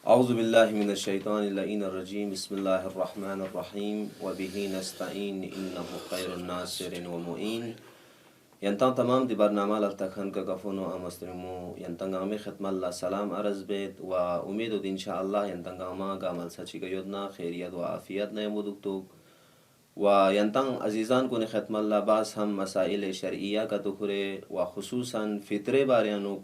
أعوذ بالله من الشيطان اللعين الرجيم بسم الله الرحمن الرحيم وبه نستعين إنه خير الناصر ومعين ينتان تمام دي برنامج لتكهن كفونو أمسترمو ينتان عمي ختم الله سلام عرض بيت وأميد إن شاء الله ينتان عما عمل سچي كيودنا خيريات وعافيات نيمودكتوك وينتان عزيزان كوني ختم الله باس هم مسائل شرعية كتوكري وخصوصا فطرة باريانو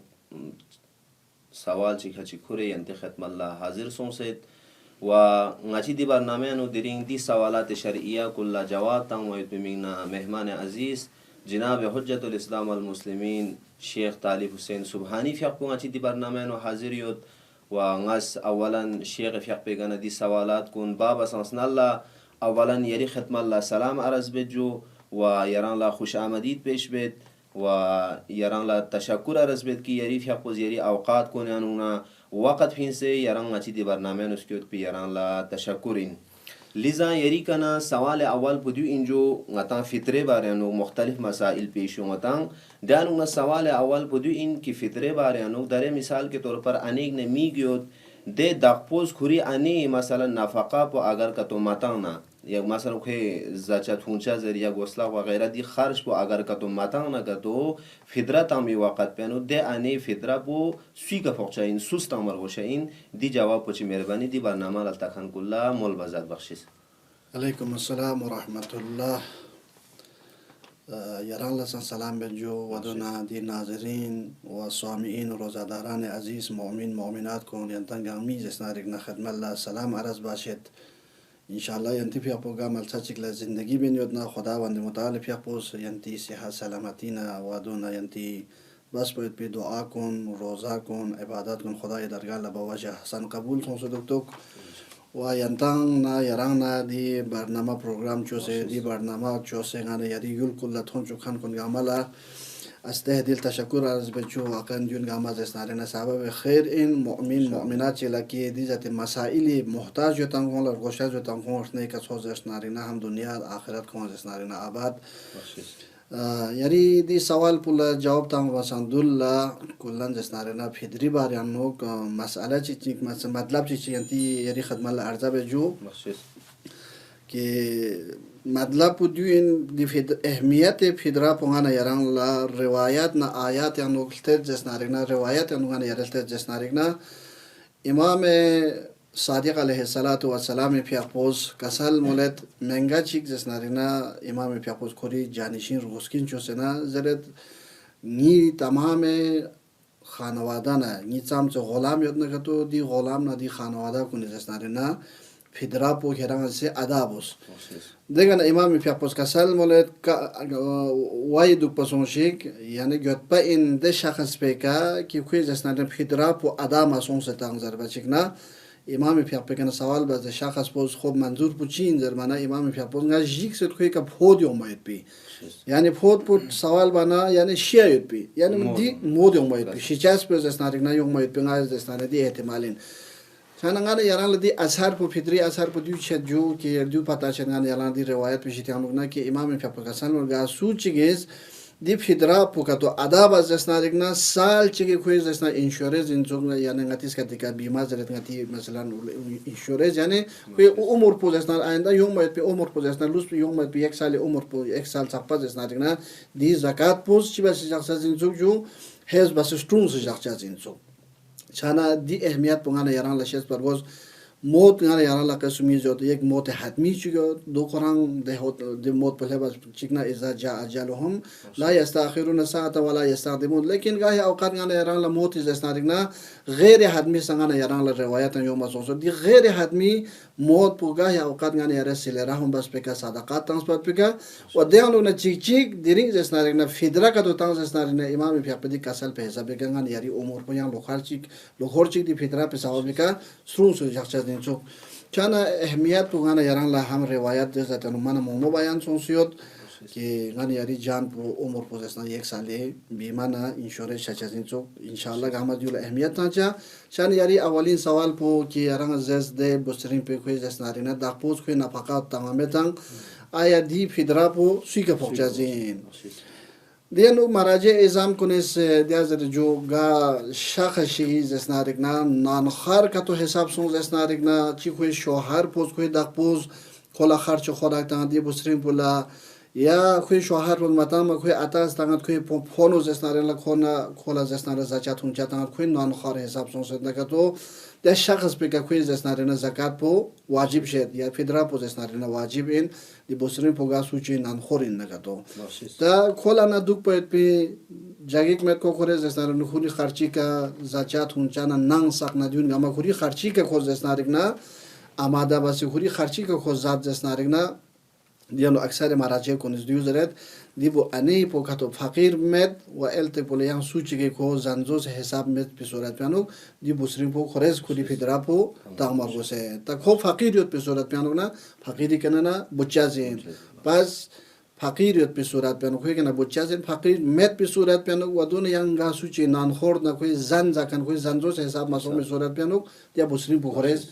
سوال چی خچی خوره ینتی ختم الله حاضر سونسید و ngaci di barname anu diring di sawalat syariah kulla jawab tang wa yutmina mehman aziz جناب حجت الاسلام والمسلمين شيخ طالب حسين Subhani فيقو ngaci di barname anu حاضر yot و ngas اولا شيخ فيق بگana di سوالات کن بابا سانسن الله اولا یری ختم الله سلام عرض بجو و یران لا خوش آمدید پیش بید و یران لا تشکر عرض بید کی یری فیق پوز یری اوقات کنیانونا وقت فین سے یران ngaci di barname anu skیوت پی یران لا تشکرین لذا یری کنا سوال اول پدیو اینجو غتان فطره بارانو مختلف مسائل پیشو غتان دانو سوال اول پدیو این کی فطره بارانو در مثال کے طور پر انیک نے میگیوت ده دقپوز خوری انی مثلا نفقه پو اگر کتو متانا یک مثلا که زچت هونچا زر یا گسلا و غیره دی خرج پو اگر کتو متانا کتو فطره تامی وقت پیانو ده انی فطره پو سوی که فقچه این سوست امر گوشه این دی جواب پوچی مهربانی دی برنامه لالتخن کلا مول بزد بخشیز. علیکم السلام ورحمة الله. یران لسان سلام بجو ودونا دی ناظرین و سامعین و روزاداران عزیز مؤمن مؤمنات کن ینتن گامیز اسنارک خدمت الله سلام عرض باشد. انشاءالله ینتی پیق پوگا ملچا چکل زندگی بینیودنا خداوند متعال پیق پوس ینتی صحت سلامتینا ودونا ینتی بس باید پی دعا کن روزا کن عبادت کن خدای درگاه لبا وجه حسن قبول کن صدقتوک و ینتان نا یران نا دی برنامه پروگرام چوسه دی برنامه چوسه غانه یری یول کل تون چو خان کن گاملا استه دل تشکر عرض بچو واقعا جون گاماز اسنارنا سبب خیر این مؤمن مؤمنات چلا کی دی ذات مسائل محتاج یتان کن لر گوشاج یتان کن نه کا سوز اسنارنا هم دنیا آخرت کن اسنارنا آباد یری دی سوال پولا جواب تام وسندولا کلن جسنارنا فدری بارانو مسئله چی مطلب چی ینتی یری خدمت عرضه بجو که مطلب پودیو این دی اهمیت فدرا پونگانا یران لا روایات نا آیات یانو کلتر جسنارنا روایات یانو غانا یرلتر جسنارنا امام صادق علیه السلام پیاپوز کسال مولد منگا چیک جسنارینا امام پیاپوز کوری جانشین روسکین چوسنا زرد نی تمام خانواده نه نی تام چه غلام یاد نکتو دی غلام نه دی خانواده کنی جسنارینا فدرا پو کهران سے ادابوس دیگه امام پیاپوز کسال مولد وای دو پسونشیک یعنی گوت پا این ده شخص پیکا کی کوی جسنارینا فدرا پو ادام اسون سے تانگ زربچیک نه امام پیاپوز سوال باز شخص پوز خوب منظور پوچین زرمانه امام پیاپوز نگه جیک سر کوی که پود اومد بی یعنی پود پود سوال بنا یعنی شیعید بی یعنی دی مود اومد بی شیچاس پوز اسناریک نه اومد بی نگه اسناری دی احتمالین چون انگار یاران لدی اثر پو فطری اثر پو دیو چه جو که دیو پتا چه انگار یاران دی روایت پیشیتی هم لگنا که امام پیاپوز کسان لگا سوچ گیز دی فدرا پوکاتو آداب از اسناریک نه سال چه کوی اسنا انشورنس انجام یعنی نتیس کتی که بیمه زرت نتی مثلا انشورنس یعنی کوی عمر پوز اسنا آینده یوم باید پی عمر پوز اسنا لوس یوم باید پی یک سال عمر پوز یک سال سپاس اسناریک نه دی زکات پوز چی باشه شخص از انجام جو هز باشه شتون شخص از انجام چنا دی اهمیت پونگانه یاران لشیس پرواز موت غانا یاران لا قسمی جوت یک موت حتمی چیگو دو قران ده موت پهله بس چیکنا اذا جاء اجلهم لا يستاخرون ساعه ولا يستقدمون لیکن گاهی اوقات غانا یاران لا موت زستارگنا غیر حتمی سنگانا یاران لا روایت یوم سوسو دی غیر حتمی موت پو گاهی اوقات غانا یار سلرهم بس پکا صدقات ترانسپورت پکا و دیانو نا چیک دیرین زستارگنا فدرا کا دو تان زستارگنا امام پیاپدی کسل په حساب گنگان یاری عمر پو یان لوخرچیک دی فدرا په ثواب کا سرون سو جخچ چون چند اهمیت تو غنا یاران لا هم روایت ده زتن من مو بیان سونسیوت که غنا یاری جان پو عمر پوزسنا یک ساله بیمه انشورنس چچازین چو ان شاء الله غما دیول اهمیت تا چند یاری اولین سوال پو که یاران زز ده بوسترین په کوی زسنارینا د پوز کوی نفقات تمامه تن آیا دی فدرا پو سوی که پوچازین دیانو مراجع ازام کنیس دیازر جو گا شاخشی زسنارگنا نانخار که تو حساب سون زسنارگنا چی کوی شوهر پوز کوی دق پوز کلا خرچ خوراک تان دی بسرین پولا یا کوی شوهر پول متام کوی اتاز تان کوی پونو زسنارگنا کلا زسنار زچات اونچا تان کوی نانخار حساب سون زسنارگنا تو ده شخص به کوی زسنارگنا زکات پو واجب شد یا فدرا پو زسنارگنا واجب این دی بسرین پوگا سوچی نانخورین نگاتو تا کلا ندوک باید پی جاگیک مت کو خوره زسنارگنا خوری خرچی که زچات اونچا نان ساق ندیون گما خوری خرچی که خود زسنارگنا آماده باسی خوری خرچی که خود زاد زسنارگنا دیانو اکثر مراجع کنیز دیو زرد دیبو انی پو کتو فقیر مد و الت پولیان سوچی که کو زنزوز حساب مد پی صورت پیانو دی بسرین پو خورز کلی فدرا پو تاغمار گوسه تا خو فقیر یود پی صورت پیانو نا فقیری کنه نا بچه زین پس فقیر یود پی صورت پیانو خوی کنه بچه زین فقیر مد پی صورت پیانو و دون یانگا سوچی نان خورد نا خوی زن زکن خوی زنزوز حساب مسوم صورت پیانو دیا بسرین پو خورز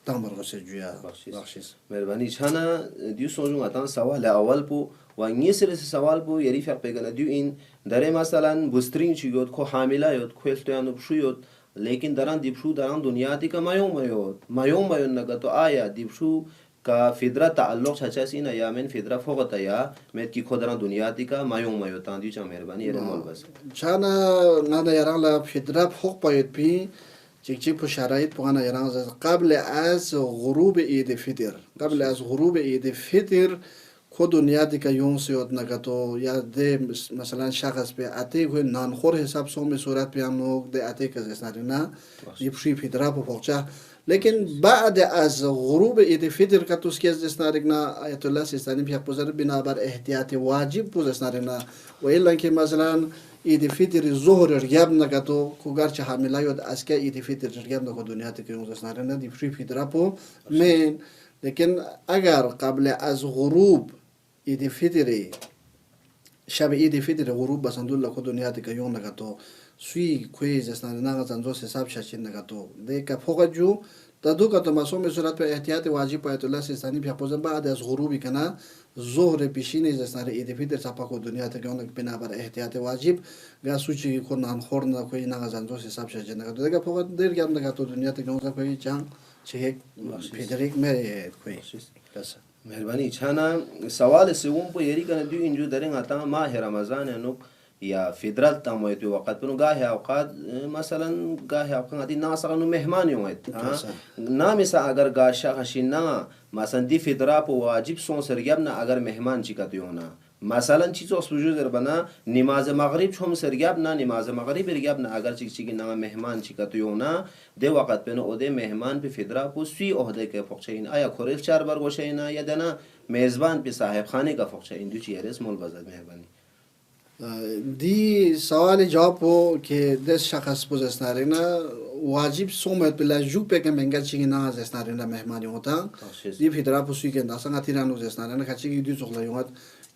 تاغمار گوسه جویا بخشیس مهربانی چانا دیو سوزون اتان سوال اول پو و نیسر سوال بو یری فرق پیگنه دیو این داره مثلا بسترین چی یود کو حامله یود کو استیانو بشو یود لیکن دران دیبشو دران دنیا تی که مایوم نگه تو آیا دیبشو که فدرا تعلق چاچاسی نه یا من فدرا فوق یا مت کی خودران دنیا تی که مایوم تان دیو چا مهربانی یری مول بس چانا نادا یران لا فدرا فوق باید پی چیک پو شرایط پوانا یران قبل از غروب عید فطر کو دنیا دی که یون سیود نگاتو یا ده مثلا شخص به اتی کوی نانخور حساب سوم صورت پیانو ده اتی که زسنارینا یپشی فدرا پو فوقچا لیکن بعد از غروب عید فطر که تو سکیز زسنارینا آیت الله سیستانی پیاک پوزر بنابر احتیاط واجب پو زسنارینا و ایلا که مثلا عید فطر ظهر رگاب نگاتو کو گرچه حامله یود اسکه عید فطر رگاب نگو دنیا تی که یون زسنارینا یپشی فدرا پو من لیکن اگر قبل از غروب عید فطر شب عید فطر غروب بسندول کو دنیا تی که یون نگاتو سوی کوی زسنارینا زنزوس حساب شچین نگاتو ده که فوق جو دادو که تو مسوم صورت به احتیاط واجب آیت الله سیستانی پی پوزن بعد از غروبی کنه ظهر پیشین زسنار عید فطر سپا کو دنیا تی که یون بنابر احتیاط واجب گا سوچی کو نان خورن کوی نگا زنزوس حساب شچین نگاتو ده که فوق دیر گام نگاتو دنیا تی که یون کوی چان چه فدریک می کوی مهربانی چانا سوال سوم پو یری کنه دیو اینجو درین آتا ماه رمضان انو یا فدرال تامویت وقت پنو گاهی اوقات مثلا گاهی اوقات دی ناسا نو مهمان یومید نامیسا اگر گاشا خشینا مثلا دی فدرا پو واجب سون سرگیب نا اگر مهمان چی کتیونا مثلا چیزو اسپوجو در بنا نماز مغرب چوم سرگیب نا نماز مغرب رگیب نا اگر چیزی نا مهمان چی کتیونا ده وقت پنو اده مهمان پی فدرا پو سوی عهده که فوقچین آیا کوریف چار بار گوشینا یا دنا میزبان پی صاحب خانه کا فوقچین دو چی ارس مول بزد مهربانی دی سوال جواب پو که دس شخص پو زسنارینا واجب سومت بلا جو pe که منگا چیگی نا زسنارینا مهمانی ہوتا دی فدرا پو سوی که داسا نتیرانو زسنارینا کچیگی دی زغلا یومت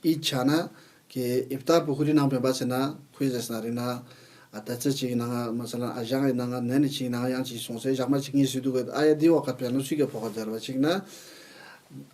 ای چانا که افطار پو خوری نام پی باسی نا خوی زسنارینا اتچه چیگی نا مثلا اجانگ نا ننی چیگی نا یان چیگی سونسه جاگما چیگی سیدو گد آیا دی وقت پی انو سوی که فوقت دروا چیگی نا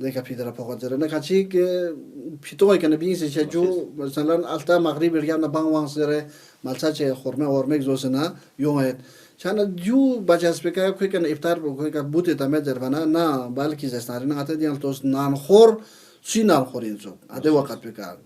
دیگه پیدر پاکت زره نه کچی که پیتوی کنه بینیسه چه جو مثلا التا مغرب بیرگم نه بانگ وانگ زره مالسا چه خورمه ورمک زوسنا یومید چند جو بچه‌س بکه کوی کنه افطار کوی که بوده تامه دربنا نه بالکی زستاری نه آته دیال توست نان خور سی نان خورین زو آته وقت بکه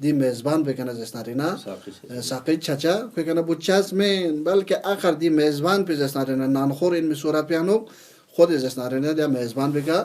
دی میزبان بکنه زستاری نه ساقی چچا کوی کنه بوچاس من بلکه آخر دی میزبان په زستاری نه نان خور این صورت پیانو خود زستاری نه دی میزبان بکه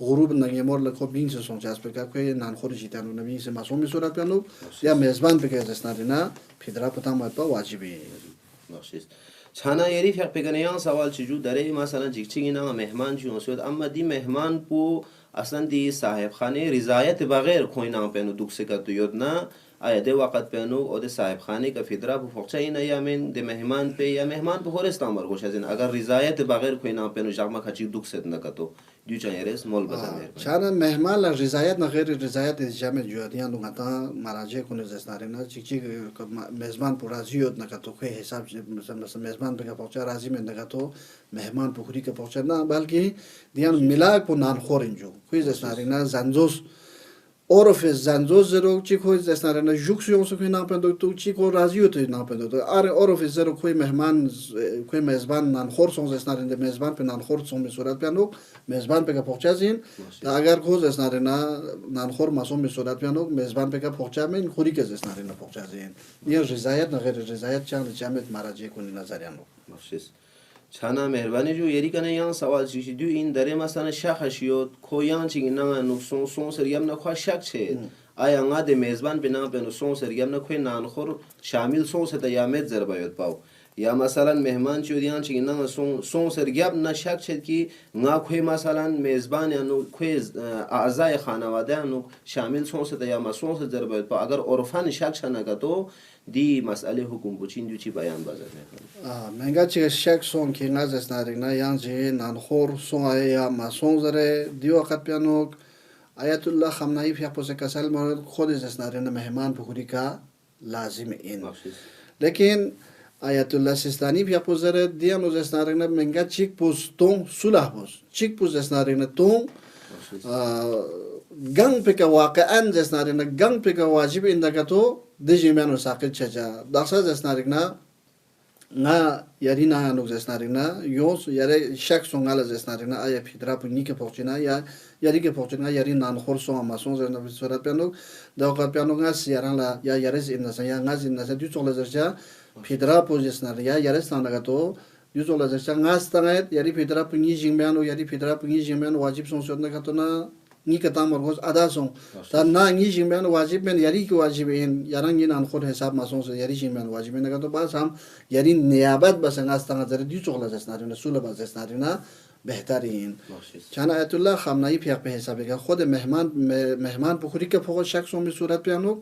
غروب نگی مور لکو بین سے سونچاس پکا کوی نان خور جیتانو نبی سے معصوم می صورت پیانو یا میزبان بکه زستاری نه پیدرا پتا مت پا واجبی بخشش چانا یری فقط بگنیان سوال چجور داره مثلا جیکچینگ اینا مهمان چون شد اما دی مهمان پو اصلا دی صاحب خانه رضایت بغیر کوئی نام پینو دوکسه کتو یود نه آیا ده وقت پینو او ده صاحب خانه که فدرا پو فقچه اینا یا من ده مهمان پی یا مهمان پو هورستان برگوش از این اگر رضایت بغیر کوئی نام پینو جغما کچی دوکسه نکتو دیو چان یرس مول بزنه چانا مهمان لا رضایت نه غیر رضایت جمع جوادیان دو غتا مراجع کنه زستاری نه چیک چیک مهمان پو راضی یود نکتو کوئی حساب مثلا مهمان بگه پوچا راضی من نکتو مهمان پو خوری که پوچا نه بلکه دیان ملاک پو نان خور اینجو کوئی زستاری نه زنجوس عرف زنجوز زرو چی کوئی زستاری نه جوکس یوم سو کوئی ناپندو تو چی کو راضی یود ناپندو تو آره عرف زرو کوئی مهمان کوئی میزبان نان خور سون زستاری نه میزبان په نان خور سون می صورت پیانو میزبان په پوچا زین اگر کو زستاری نه نان خور معصوم می صورت پیانو میزبان په پوچا من خوری که زستاری نه پوچا زین یه رضایت نه غیر رضایت چند جمع مراجع کنی نظریانو بخشش چانا مهربانی جو یری کنه یان سوال چیشی دو این داره مثلا شخص یود کویان چیگی نه نو سون سریم نه خواه شک چه آیا انگا ده میزبان بنا به نو سون سریم نه کوی نانخور شامل سون ستا یا مید زربا یود پاو یا مثلا مهمان چیو دیان چیگی نه سون سرگیب نه شک چه که انگا کوی مثلا میزبان یا نو کوی اعضای خانواده نو شامل سون ستا یا ما سون ستا زربا یود پاو اگر عرفان شک شنه تو دی مسئله حکم بچین دو چی بیان بازد منگا چیگه شک سون که ناز استنارک نه یان چیگه نانخور سون یا ما سون زره دی وقت پیانوک آیت الله خامنه‌ای فیق پوسه کسل مورد خود استنارک نه مهمان بخوری که لازم این لیکن آیت الله سیستانی فیق پوسه ره دیان اوز استنارک نه منگا چیک پوس تون سوله پوس چیک پوس استنارک نه تون گنگ پی که واقعا استنارک نه گنگ پی که واجب این دکتو دیجی منو ساقط چجا داخل زستنارک نه یاری نه انوک زستنارک نه یوس یاری شک سونگال زستنارک نه آیا پیدرا پونی که پوچینا یا یاری که پوچینا یاری نانخور سون ماسون زرنا بسورت پیانوک داخل پیانوک نه سیاران لا یا یاری زیندسن یا نه زیندسن دیو چوله زرچا پیدرا پوچیسنار یا یاری استانگاتو دیو چوله زرچا ناستانگت یاری پیدرا پونی جیمبیانو یاری پیدرا پونی جیمبیانو واجب سون شد نکاتو نه نی کتام مرگوز اداسون تا نه نی جیمبیان واجب من یاری که واجب این یاران این خود حساب ماسون سے یاری جیمبیان واجب نگه تو باز هم یاری نیابت بس ناستان زره دیو چغلا زسناری رسول باز زسناری نه بهترین چون آیت الله خامنه‌ای پیق به حساب که خود مهمان بخوری که فوق شک سون به صورت پیانو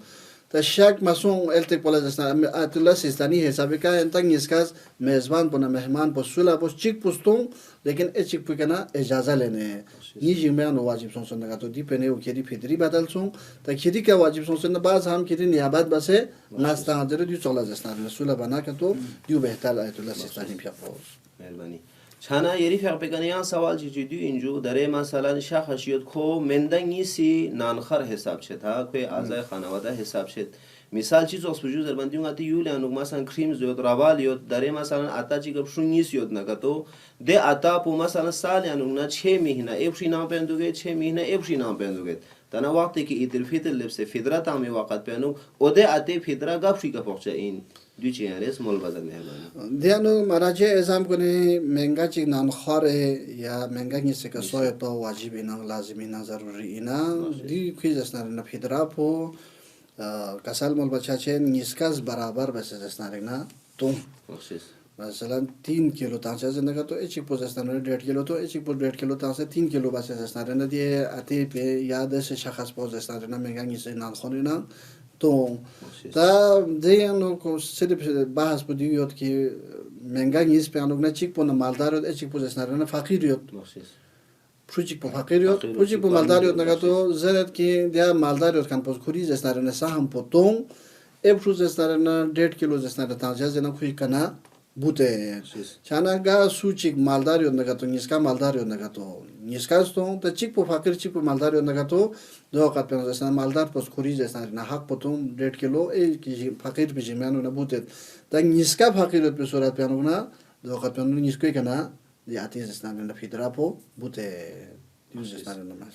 تا شک ماسون التک پولا زسناری آیت الله سیستانی حساب که انتگ نیسکاز میزبان بنا مهمان بسولا بس چیک پستون لیکن چیک پکنا اجازه لنه نی جیمبیان واجب سون سن نگاتو دی پنه و کدی پدری بدل سون تا کدی که واجب سون سن باز هم کدی نیابت بسه ناستان در دیو چغلا زسناری رسول بنا که تو دیو بهتر آیت الله سیستانی پیق پوز مهربانی چانا یری فرق بگنیان سوال چی دیو اینجو داره مثلا شخص یود کو مندنگی سی نانخر حساب شد ها کوی اعضای خانواده حساب شد مثال چیز از وجود در بندیون آتی یولیانو مثلا کریم زیاد روال یود داره مثلا آتا چی کب شونیس یود نگاتو ده آتا پو مثلا سال یانو نه 6 مهینه افشی نام پندوگه 6 مهینه افشی نام پندوگه تنها وقتی که ایتر فیتر لبس فدرا تامی وقت پینو اوده آتی فدرا گفتی که پخچه این دو چی هست مول بازد مهربانی دیانو مراجع ازام کنه منگا چی نانخاره یا منگا نیست که سویت با واجب اینا لازمی اینا ضروری اینا دی کیز اسنار نه فدرا پو کسال مول بچه چه نیسکاز برابر بس اسنار نه تو مثلا 3 کیلو تانسه زنده تو ایچ پوز استانه 1.5 کیلو تو ایچ پوز 1.5 کیلو تانسه 3 کیلو بس استانه نه دیه آتی به یاد سے شخص پوز استانه نه منگا نیست نان خونی نه تو تا دیانو کو سری بحث بودی یاد که منگا نیست پیانو نه چیک پون مالدار یاد ایچ پوز استانه نه فقیر یاد پروچیک پو فقیر یاد پروچیک پو مالدار یاد نگه تو زرد که دیا مالدار یاد کن پوز کوریز استانه نه سهم پو تون ebru zesnarena 1.5 kilo zesnare tanja zena kui kana bute chana ga su chik maldar yondaga to niska maldar yondaga to niska sto ta chik po fakir chik po maldar yondaga to do katpen zesna maldar pos khuri zesnare na hak potom 1.5 kilo e ki fakir pe jimano na bute ta niska fakir pe surat pe na do katpen nisko kana di ati zesnare na fidra po bute yu zesnare na mas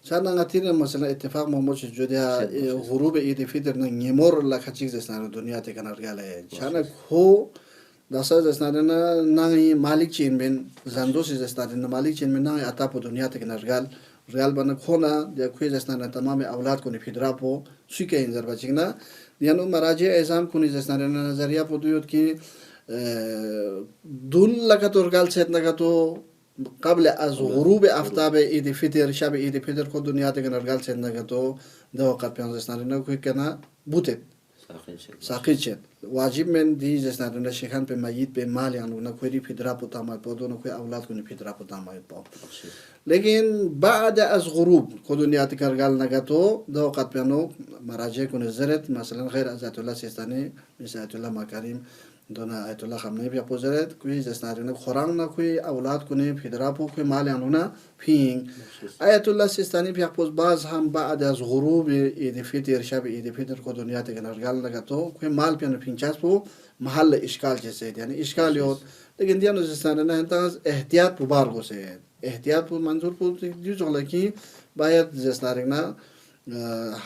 Sana ngatine mesela ittifak momoç jodia gurube idi fitir na ngemor la khachik zesna dunia te kanar gale chana kho dasa zesna na nai malik chin ben zando si zesna na malik chin ben nai ata po dunia te kanar gal real bana khona de khoi zesna na tamam aulad ko ni fidra po suike inzar bachigna dianu maraje exam ko ni zesna na nazariya po duyot ki dul lagator gal set na to قبل از غروب آفتاب عید فطر شب عید فطر خود دنیا تک نرگال سندگی تو دو وقت پیانز استناری کوی کنه بوده ساقی چه واجب من دیز استناری شیخان به مایید به مال یانو نکویی فطره پوتامای پودو نکوی اولاد کنی فطره پوتامای پاو لیکن بعد از غروب خود دنیا تک نرگال نگه تو دو وقت پیانو مراجع کنه زرت مثلا غیر از آیت الله سیستانی مثل آیت الله مکریم دونا آیت الله خامنه‌ای بیا پوزرد کوی زستناری خوران نکوی اولاد کنی فدرا پو کوی مال یانونا پینگ آیت الله سیستانی بیا پوز باز هم بعد از غروب عید فطر شب عید فطر کو دنیا ته نرگال لگا تو کوی مال پیانو پینچاس پو محل اشکال جیسے یعنی اشکال یوت لیکن دیانو زستناری نه انتاز احتیاط پو بار گوسه احتیاط پو منظور پو دیو جولا کی باید زستناری نه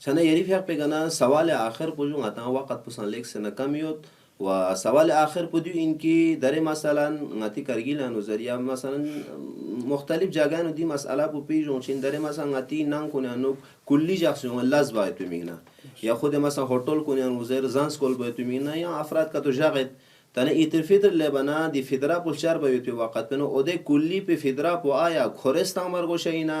sana yeri fiaq pe gana sawal akhir pujung ata waqt pusan lek sana kamiyot wa sawal akhir pudu inki dare masalan ngati kargil anu zariya masalan mukhtalif jagan di masala pu pijon chin dare masalan ngati nang kone anu kulli jaxon laz ba tu migna ya khud masalan hotel kone anu zer zans kol ba tu migna ya afrad ka to jagat tane itir fitr le bana di fidra pul char ba tu waqt peno ode kulli pe fidra pu aya khoresta mar go shaina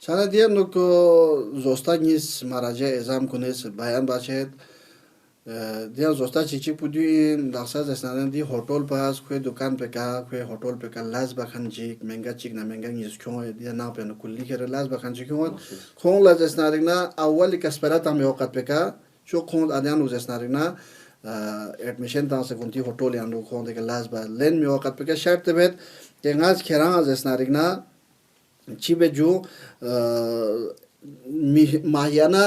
sana diye nuko zostagnis maraje exam kunes bayan bachet dia zosta chichi puduin daksa zasana di hotel pas koy dukan pe ka koy hotel pe ka las bakhan jik menga chik na menga nis kyon dia na pe kulli kere las bakhan jik kyon la zasana na awali kasparat am yoqat pe ka cho kyon adyan zasana na admission ta se kunti hotel yan ro kyon de ka las ba len mi yoqat pe ka shart tebet ke ngas khera zasana na chibe jo mahyana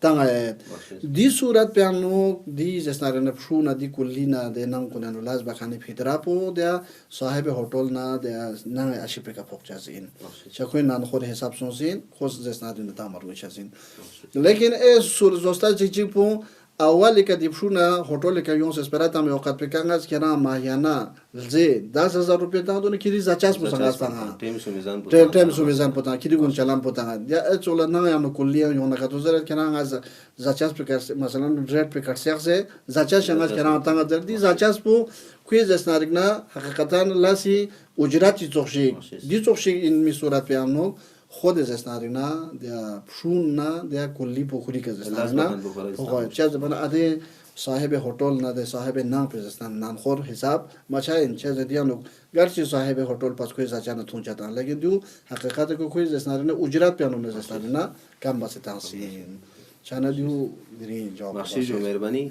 tangayet di surat pe anu di jesnare na phuna di kullina de nang kunanu las bakhani fitrapo de sahibi hotel na de nang ashipe ka pokchazin chakoi nan khod hesab sonsin khos jesnare na tamar wichazin lekin e sur zosta chichipo اول که دیپشونه هتل که یونس اسپرات هم اوقات پیکنگاز که نه ماهیانه لزه 10,000 روپیه دادونه carry زچاس بوسنگاز پنگا تیم سو میزان پوتان carry gone چلام پوتان یا اچولا نه یامو کلیه یونه که تو زرت که نه از زچاس پیکرس مثلا رد پیکرسیاخه زچاس شنگاز که نه تنگا دردی زچاس بو کویز اسنارگنا حقیقتا لاسی اجرتی توخشی دی توخشی این می صورت پیامنو خود زستارینا دیا پشون نا دیا کلی پوخوری که زستارینا پوخوری چه زبان آده صاحب هتل نا ده صاحب نام پرستان نام خور حساب مچاین چه زدیانو گرچه صاحب هتل پس کوی زچانه تون چتان لیکن دیو حقیقت کو کوی زستارینا اجرت پیامنو زستارینا کم بس تانسین چانه دیو میری جواب بخشی جو مهربانی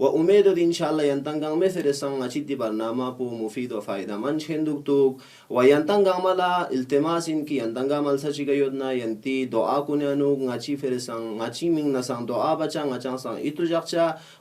و امید دی انشاءالله انتنگام مثل سان اچھی دی برنامه پو مفید و فائدہ مند شندوک توک و انتنگام لا التماس ان کی انتنگام السچی کا یودنا ینتی دعا کنانو اچھی فرسان اچھی من نسان دعا بچا اچا سان ایتو جقچا